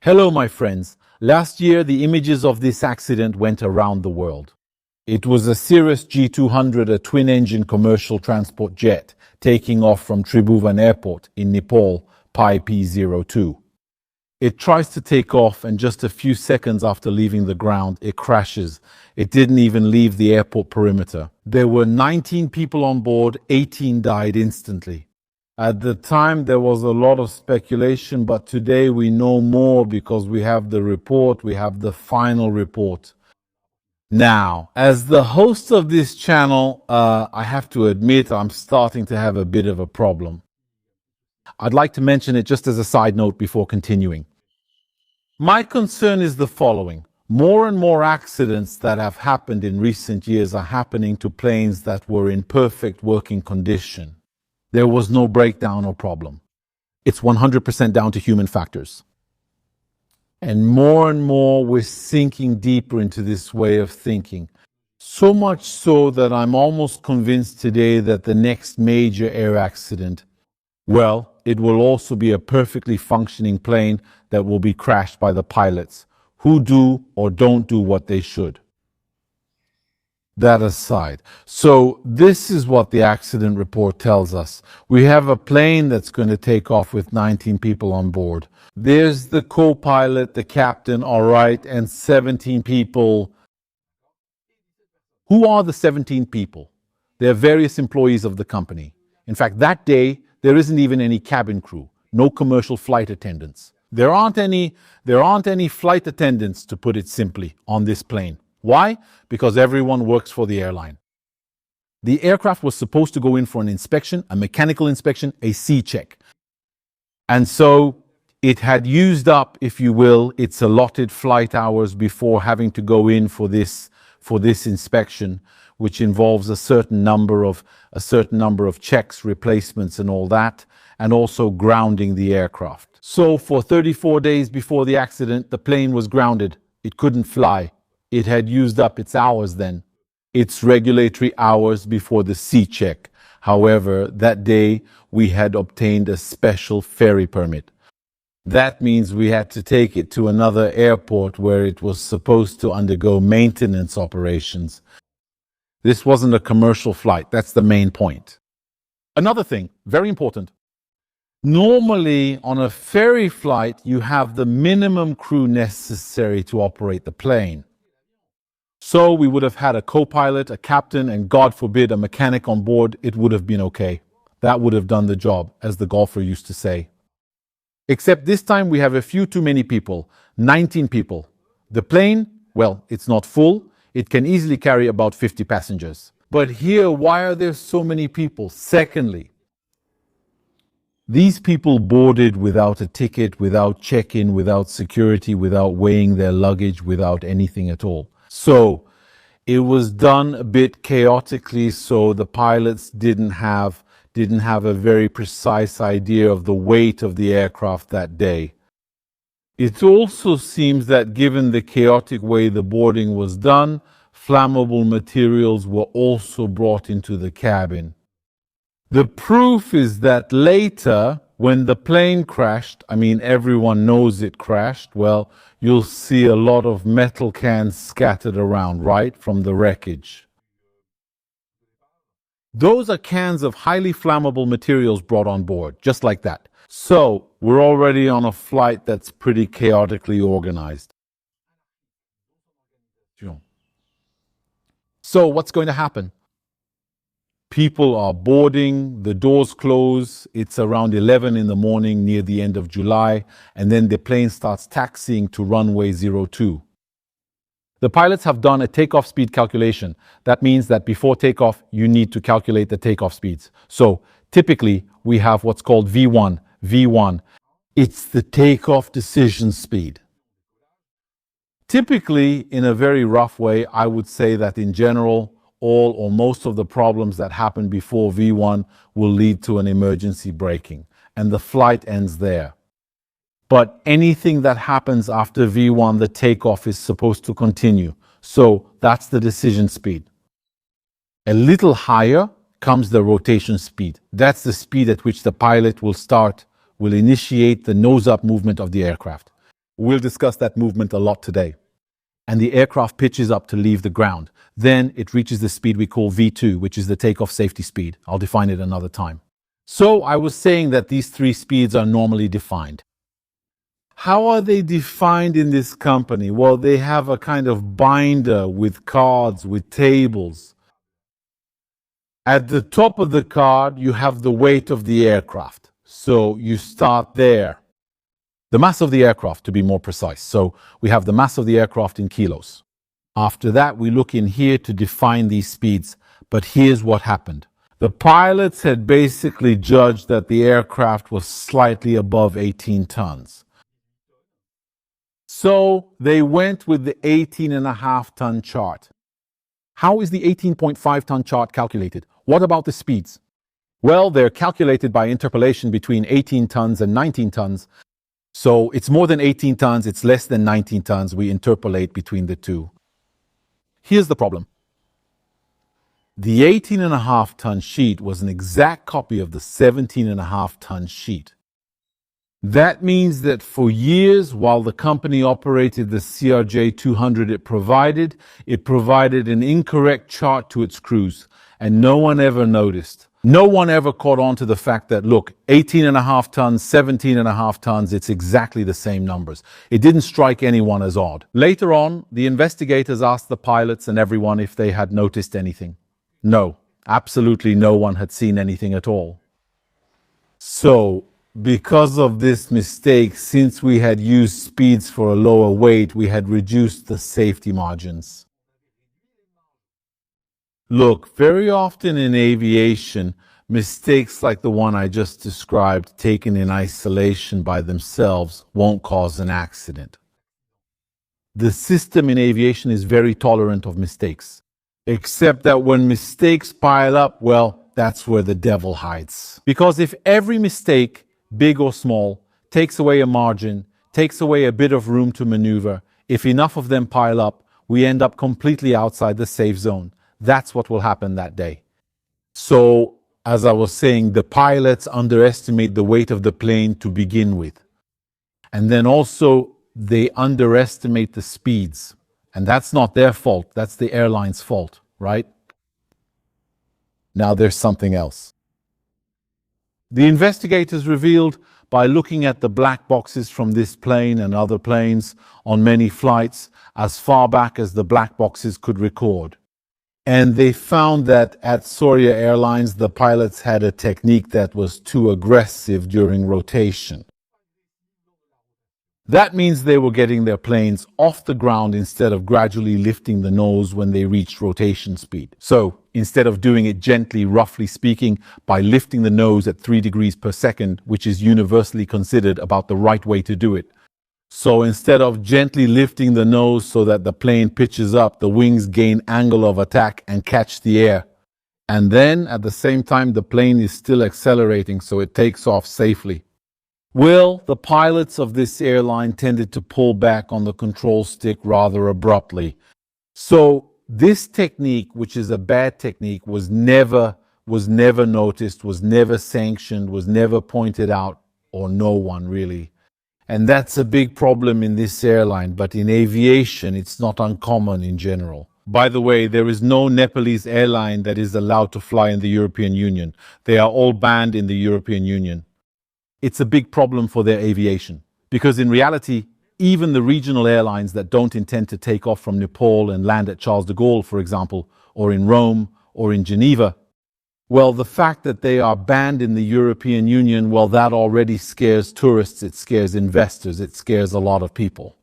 Hello, my friends. Last year, the images of this accident went around the world. It was a Cirrus G200, a twin-engine commercial transport jet, taking off from Tribhuvan Airport in Nepal, Pi P02. It tries to take off, and just a few seconds after leaving the ground, it crashes. It didn't even leave the airport perimeter. There were 19 people on board, 18 died instantly. At the time, there was a lot of speculation, but today we know more because we have the report, we have the final report. Now, as the host of this channel, I have to admit I'm starting to have a bit of a problem. I'd like to mention it just as a side note before continuing. My concern is the following. More and more accidents that have happened in recent years are happening to planes that were in perfect working condition. There was no breakdown or problem. It's 100% down to human factors. And more we're sinking deeper into this way of thinking. So much so that I'm almost convinced today that the next major air accident, well, it will also be a perfectly functioning plane that will be crashed by the pilots, who do or don't do what they should. That aside, so this is what the accident report tells us. We have a plane that's going to take off with 19 people on board. There's the co-pilot, the captain, all right, and 17 people. Who are the 17 people? They're various employees of the company. In fact, that day, there isn't even any cabin crew, no commercial flight attendants. There aren't any flight attendants, to put it simply, on this plane. Why? Because everyone works for the airline. The aircraft was supposed to go in for an inspection, a mechanical inspection, a C-check. And so it had used up, if you will, its allotted flight hours before having to go in for this inspection, which involves a certain number of checks, replacements and all that, and also grounding the aircraft. So for 34 days before the accident, the plane was grounded. It couldn't fly. It had used up its hours then, its regulatory hours before the C-check. However, that day we had obtained a special ferry permit. That means we had to take it to another airport where it was supposed to undergo maintenance operations. This wasn't a commercial flight. That's the main point. Another thing, very important. Normally, on a ferry flight, you have the minimum crew necessary to operate the plane. So we would have had a co-pilot, a captain, and God forbid, a mechanic on board. It would have been okay. That would have done the job, as the golfer used to say. Except this time we have a few too many people, 19 people. The plane, well, it's not full. It can easily carry about 50 passengers. But here, why are there so many people? Secondly, these people boarded without a ticket, without check-in, without security, without weighing their luggage, without anything at all. So it was done a bit chaotically, so the pilots didn't have a very precise idea of the weight of the aircraft that day. It also seems that given the chaotic way the boarding was done, flammable materials were also brought into the cabin. The proof is that later, when the plane crashed, I mean, everyone knows it crashed, well, you'll see a lot of metal cans scattered around, right, from the wreckage. Those are cans of highly flammable materials brought on board, just like that. So, we're already on a flight that's pretty chaotically organized. So, what's going to happen? People are boarding, the doors close, it's around 11 in the morning near the end of July, and then the plane starts taxiing to runway 02. The pilots have done a takeoff speed calculation. That means that before takeoff, you need to calculate the takeoff speeds. So typically, we have what's called V1. V1, it's the takeoff decision speed. Typically, in a very rough way, I would say that in general, all or most of the problems that happen before V1 will lead to an emergency braking, and the flight ends there. But anything that happens after V1, the takeoff is supposed to continue. So that's the decision speed. A little higher comes the rotation speed. That's the speed at which the pilot will initiate the nose-up movement of the aircraft. We'll discuss that movement a lot today. And the aircraft pitches up to leave the ground. Then it reaches the speed we call V2, which is the takeoff safety speed. I'll define it another time. So I was saying that these three speeds are normally defined. How are they defined in this company? Well, they have a kind of binder with cards, with tables. At the top of the card, you have the weight of the aircraft. So you start there. The mass of the aircraft, to be more precise. So we have the mass of the aircraft in kilos. After that, we look in here to define these speeds. But here's what happened. The pilots had basically judged that the aircraft was slightly above 18 tons. So they went with the 18.5-ton chart. How is the 18.5-ton chart calculated? What about the speeds? Well, they're calculated by interpolation between 18 tons and 19 tons. So it's more than 18 tons, it's less than 19 tons. We interpolate between the two. Here's the problem. The 18.5-ton sheet was an exact copy of the 17.5-ton sheet. That means that for years, while the company operated the CRJ-200 it provided an incorrect chart to its crews, and no one ever noticed. No one ever caught on to the fact that, look, 18.5 tons, 17.5 tons, it's exactly the same numbers. It didn't strike anyone as odd. Later on, the investigators asked the pilots and everyone if they had noticed anything. No, absolutely no one had seen anything at all. So, because of this mistake, since we had used speeds for a lower weight, we had reduced the safety margins. Look, very often in aviation, mistakes like the one I just described, taken in isolation by themselves, won't cause an accident. The system in aviation is very tolerant of mistakes, except that when mistakes pile up, well, that's where the devil hides. Because if every mistake, big or small, takes away a margin, takes away a bit of room to maneuver, if enough of them pile up, we end up completely outside the safe zone. That's what will happen that day. So, as I was saying, the pilots underestimate the weight of the plane to begin with. And then also, they underestimate the speeds. And that's not their fault, that's the airline's fault, right? Now there's something else. The investigators revealed, by looking at the black boxes from this plane and other planes on many flights, as far back as the black boxes could record. And they found that at Saurya Airlines, the pilots had a technique that was too aggressive during rotation. That means they were getting their planes off the ground instead of gradually lifting the nose when they reached rotation speed. So, instead of doing it gently, roughly speaking, by lifting the nose at 3 degrees per second, which is universally considered about the right way to do it. So instead of gently lifting the nose so that the plane pitches up, the wings gain angle of attack and catch the air. And then, at the same time, the plane is still accelerating, so it takes off safely. Well, the pilots of this airline tended to pull back on the control stick rather abruptly. So this technique, which is a bad technique, was never noticed, was never sanctioned, was never pointed out, or no one really. And that's a big problem in this airline, but in aviation, it's not uncommon in general. By the way, there is no Nepalese airline that is allowed to fly in the European Union. They are all banned in the European Union. It's a big problem for their aviation, because in reality, even the regional airlines that don't intend to take off from Nepal and land at Charles de Gaulle, for example, or in Rome or in Geneva, well, the fact that they are banned in the European Union, well, that already scares tourists, it scares investors, it scares a lot of people.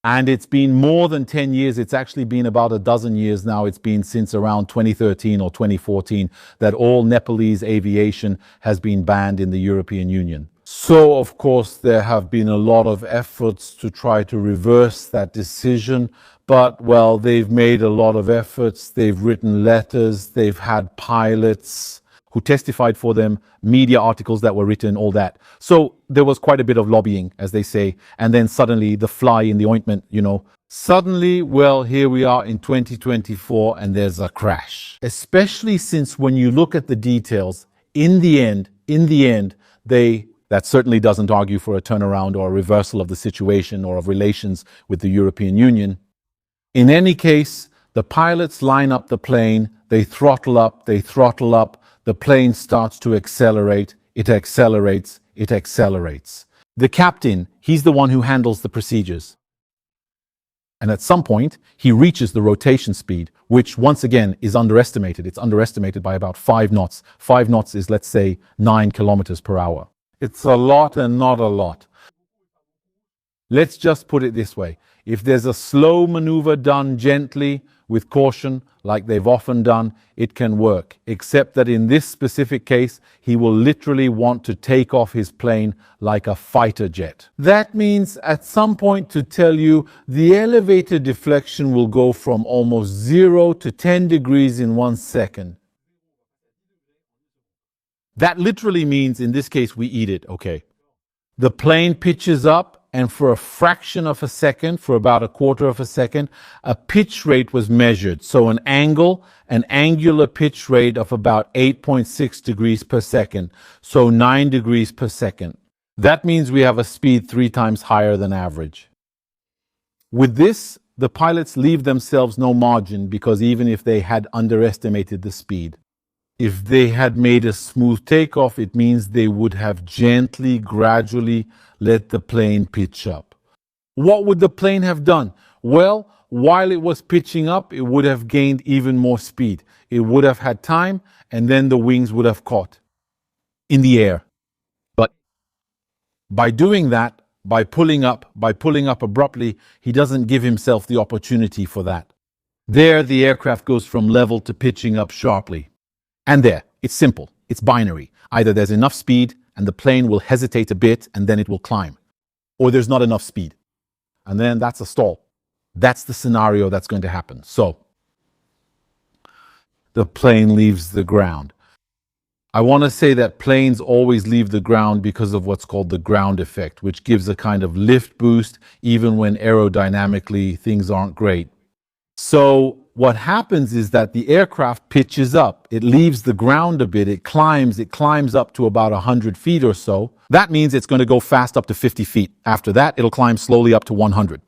And it's been more than 10 years, it's actually been about a dozen years now, it's been since around 2013 or 2014 that all Nepalese aviation has been banned in the European Union. So, of course, there have been a lot of efforts to try to reverse that decision, but, well, they've made a lot of efforts, they've written letters, they've had pilots who testified for them, media articles that were written, all that. So there was quite a bit of lobbying, as they say, and then suddenly the fly in the ointment, Suddenly, well, here we are in 2024 and there's a crash. Especially since when you look at the details, in the end, the That certainly doesn't argue for a turnaround or a reversal of the situation or of relations with the European Union. In any case, the pilots line up the plane, they throttle up, the plane starts to accelerate, it accelerates, it accelerates. The captain, he's the one who handles the procedures. And at some point, he reaches the rotation speed, which once again is underestimated. It's underestimated by about 5 knots. 5 knots is, let's say, 9 kilometers per hour. It's a lot and not a lot. Let's just put it this way. If there's a slow maneuver done gently, with caution, like they've often done, it can work. Except that in this specific case, he will literally want to take off his plane like a fighter jet. That means at some point, to tell you, the elevator deflection will go from almost 0 to 10 degrees in 1 second. That literally means, in this case, we eat it, okay? The plane pitches up, and for a fraction of a second, for about a quarter of a second, a pitch rate was measured. So an angular pitch rate of about 8.6 degrees per second, so 9 degrees per second. That means we have a speed 3 times higher than average. With this, the pilots leave themselves no margin, because even if they had underestimated the speed, if they had made a smooth takeoff, it means they would have gently, gradually let the plane pitch up. What would the plane have done? Well, while it was pitching up, it would have gained even more speed. It would have had time, and then the wings would have caught in the air. But by doing that, by pulling up abruptly, he doesn't give himself the opportunity for that. There, the aircraft goes from level to pitching up sharply. And there, it's simple, it's binary. Either there's enough speed and the plane will hesitate a bit and then it will climb, or there's not enough speed. And then that's a stall. That's the scenario that's going to happen. So, the plane leaves the ground. I want to say that planes always leave the ground because of what's called the ground effect, which gives a kind of lift boost even when aerodynamically things aren't great. So what happens is that the aircraft pitches up. It leaves the ground a bit. It climbs up to about 100 feet or so. That means it's going to go fast up to 50 feet. After that, it'll climb slowly up to 100.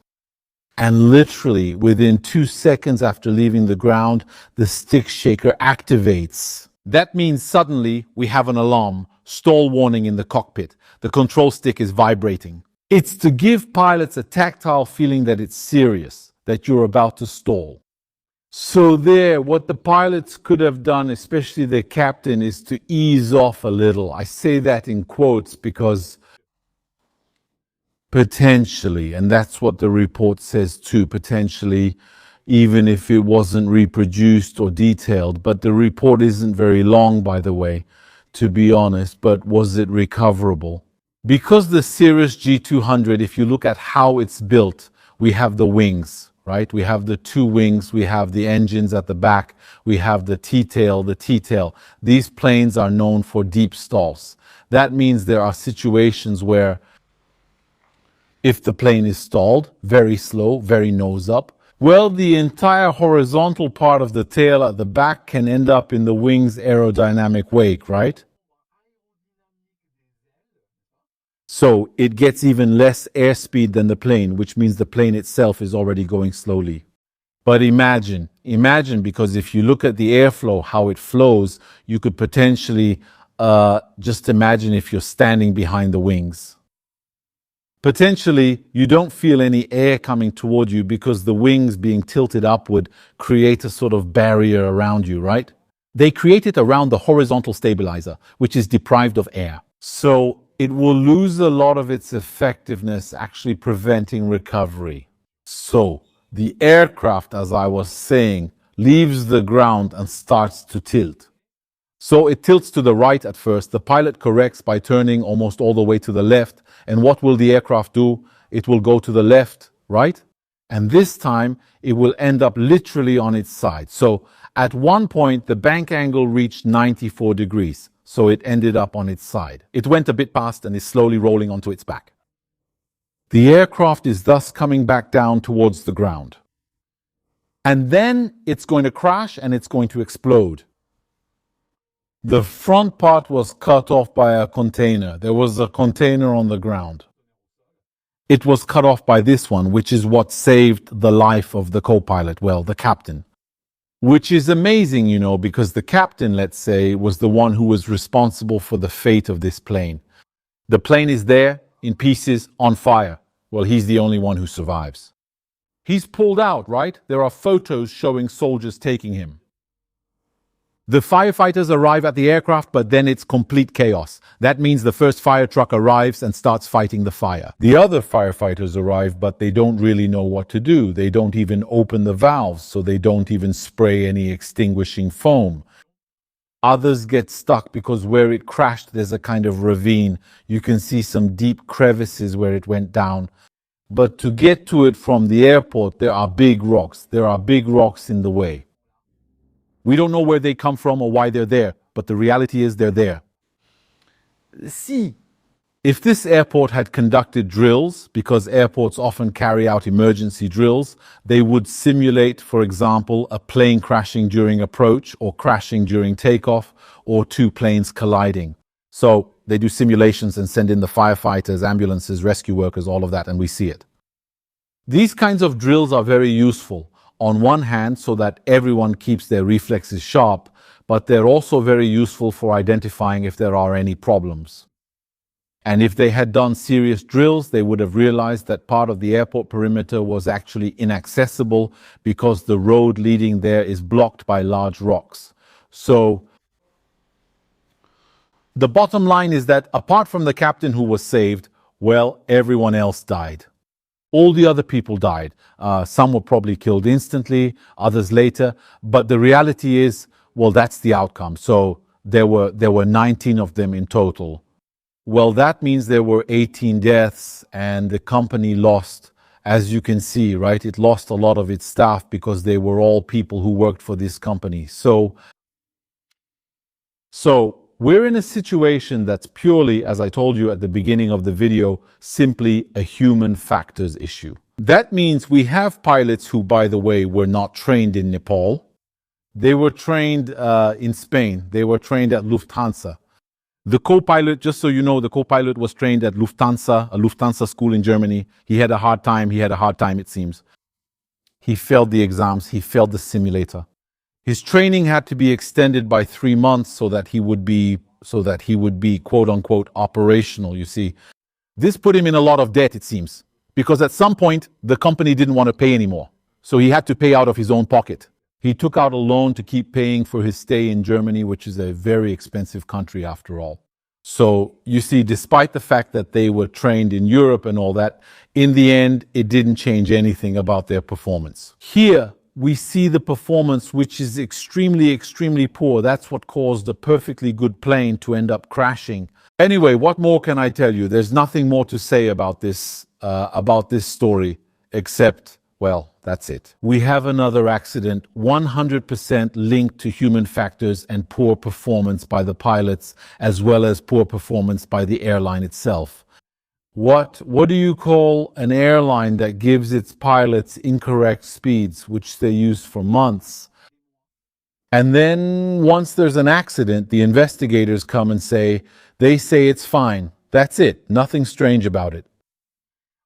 And literally within 2 seconds after leaving the ground, the stick shaker activates. That means suddenly we have an alarm, stall warning in the cockpit. The control stick is vibrating. It's to give pilots a tactile feeling that it's serious, that you're about to stall. So there, what the pilots could have done, especially the captain, is to ease off a little. I say that in quotes because potentially, and that's what the report says too, potentially, even if it wasn't reproduced or detailed. But the report isn't very long, by the way, to be honest, but was it recoverable? Because the Cirrus G200, if you look at how it's built, we have the wings, right? We have the 2 wings, we have the engines at the back, we have the T-tail. These planes are known for deep stalls. That means there are situations where if the plane is stalled, very slow, very nose up, well, the entire horizontal part of the tail at the back can end up in the wing's aerodynamic wake, right? So it gets even less airspeed than the plane, which means the plane itself is already going slowly. But imagine, because if you look at the airflow, how it flows, you could potentially just imagine if you're standing behind the wings. Potentially, you don't feel any air coming toward you because the wings being tilted upward create a sort of barrier around you, right? They create it around the horizontal stabilizer, which is deprived of air. So it will lose a lot of its effectiveness, actually preventing recovery. So the aircraft, as I was saying, leaves the ground and starts to tilt. So it tilts to the right at first. The pilot corrects by turning almost all the way to the left. And what will the aircraft do? It will go to the left, right? And this time it will end up literally on its side. So at one point, the bank angle reached 94 degrees. So it ended up on its side. It went a bit past and is slowly rolling onto its back. The aircraft is thus coming back down towards the ground. And then it's going to crash and it's going to explode. The front part was cut off by a container. There was a container on the ground. It was cut off by this one, which is what saved the life of the co-pilot, well, the captain. Which is amazing, you know, because the captain, let's say, was the one who was responsible for the fate of this plane. The plane is there, in pieces, on fire. Well, he's the only one who survives. He's pulled out, right? There are photos showing soldiers taking him. The firefighters arrive at the aircraft, but then it's complete chaos. That means the first fire truck arrives and starts fighting the fire. The other firefighters arrive, but they don't really know what to do. They don't even open the valves, so they don't even spray any extinguishing foam. Others get stuck because where it crashed, there's a kind of ravine. You can see some deep crevices where it went down. But to get to it from the airport, there are big rocks. There are big rocks in the way. We don't know where they come from or why they're there, but the reality is they're there. See, if this airport had conducted drills, because airports often carry out emergency drills, they would simulate, for example, a plane crashing during approach or crashing during takeoff or two planes colliding. So they do simulations and send in the firefighters, ambulances, rescue workers, all of that, and we see it. These kinds of drills are very useful. On one hand, so that everyone keeps their reflexes sharp, but they're also very useful for identifying if there are any problems. And if they had done serious drills, they would have realized that part of the airport perimeter was actually inaccessible because the road leading there is blocked by large rocks. So the bottom line is that apart from the captain who was saved, well, everyone else died. All the other people died. Some were probably killed instantly, others later. But the reality is, well, that's the outcome. So there were 19 of them in total. Well, that means there were 18 deaths, and the company lost, as you can see, right? It lost a lot of its staff because they were all people who worked for this company. So we're in a situation that's purely, as I told you at the beginning of the video, simply a human factors issue. That means we have pilots who, by the way, were not trained in Nepal. They were trained in Spain. They were trained at Lufthansa. The co-pilot, just so you know, the co-pilot was trained at Lufthansa, a Lufthansa school in Germany. He had a hard time, it seems. He failed the exams, he failed the simulator. His training had to be extended by 3 months so that he would be quote unquote operational, you see. This put him in a lot of debt, it seems, because at some point the company didn't want to pay anymore. So he had to pay out of his own pocket. He took out a loan to keep paying for his stay in Germany, which is a very expensive country after all. So you see, despite the fact that they were trained in Europe and all that, in the end, it didn't change anything about their performance. Here, we see the performance, which is extremely, extremely poor. That's what caused a perfectly good plane to end up crashing. Anyway, what more can I tell you? There's nothing more to say about this story, except, well, that's it. We have another accident, 100% linked to human factors and poor performance by the pilots, as well as poor performance by the airline itself. What do you call an airline that gives its pilots incorrect speeds, which they use for months? And then once there's an accident, the investigators come and they say it's fine. That's it. Nothing strange about it.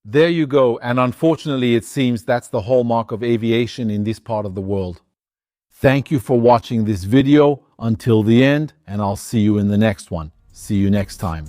There you go. And unfortunately, it seems that's the hallmark of aviation in this part of the world. Thank you for watching this video until the end, and I'll see you in the next one. See you next time.